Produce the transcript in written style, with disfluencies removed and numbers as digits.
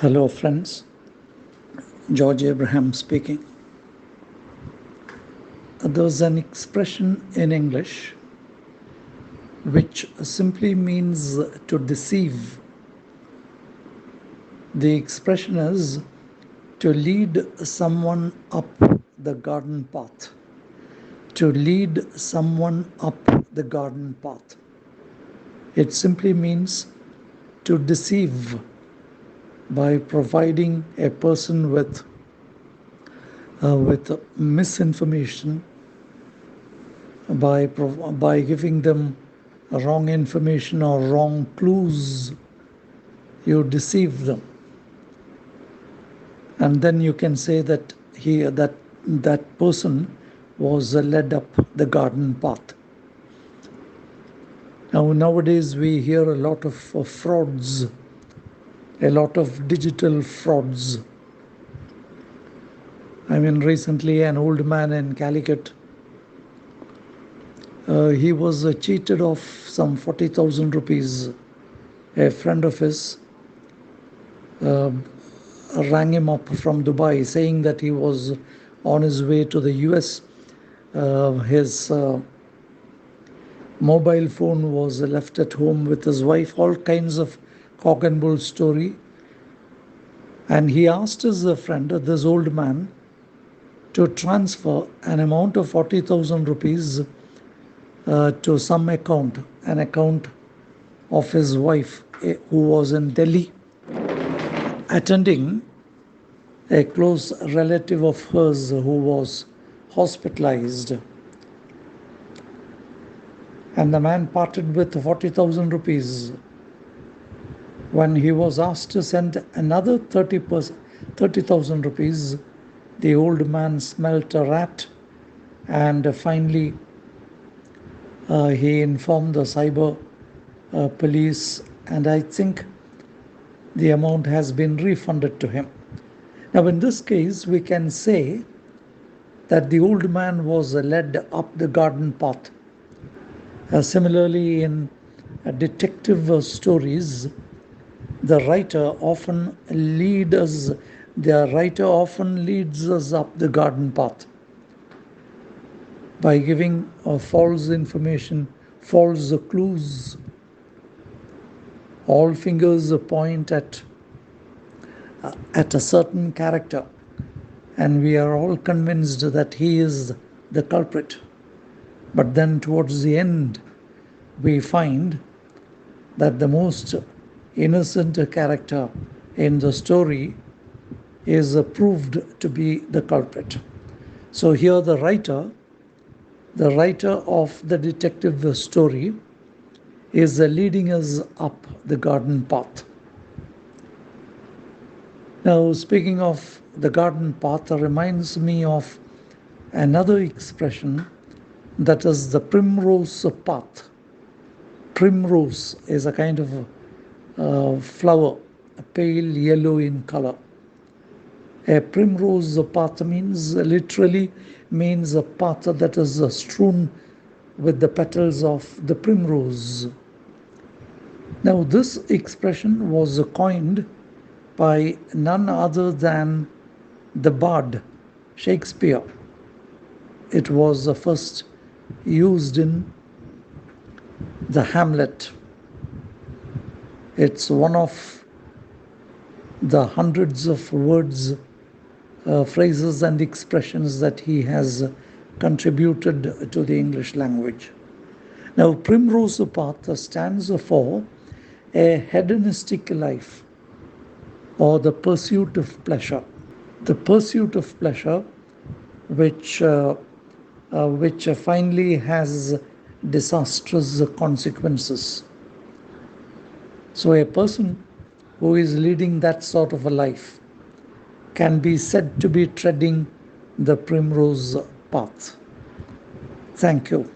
Hello friends, George Abraham speaking. There's an expression in English which simply means to deceive. The expression is to lead someone up the garden path. To lead someone up the garden path. It simply means to deceive by providing a person with misinformation, by giving them wrong information or wrong clues. You deceive them, and then you can say that that person was led up the garden path. Nowadays we hear a lot of frauds, a lot of digital frauds. Recently an old man in Calicut, he was cheated of some 40,000 rupees. A friend of his rang him up from Dubai saying that he was on his way to the US. His mobile phone was left at home with his wife, all kinds of cock and bull story. And he asked his friend, this old man, to transfer an amount of 40,000 rupees to some account, an account of his wife who was in Delhi, attending a close relative of hers who was hospitalized. And the man parted with 40,000 rupees. When he was asked to send another 30,000 rupees, the old man smelt a rat, and finally he informed the cyber police, and I think the amount has been refunded to him. Now in this case we can say that the old man was led up the garden path. Similarly, in detective stories, the writer often leads us up the garden path by giving false information, false clues. All fingers point at a certain character, and we are all convinced that he is the culprit. But then towards the end, we find that the most innocent character in the story is proved to be the culprit. So here the writer of the detective story is leading us up the garden path. Now, speaking of the garden path, reminds me of another expression, that is the primrose path. Primrose is a kind of flower, pale yellow in color. A primrose path literally means a path that is strewn with the petals of the primrose. Now this expression was coined by none other than the bard Shakespeare. It was first used in the Hamlet. It's one of the hundreds of words, phrases and expressions that he has contributed to the English language. Now, primrose path stands for a hedonistic life, or the pursuit of pleasure. The pursuit of pleasure which finally has disastrous consequences. So a person who is leading that sort of a life can be said to be treading the primrose path. Thank you.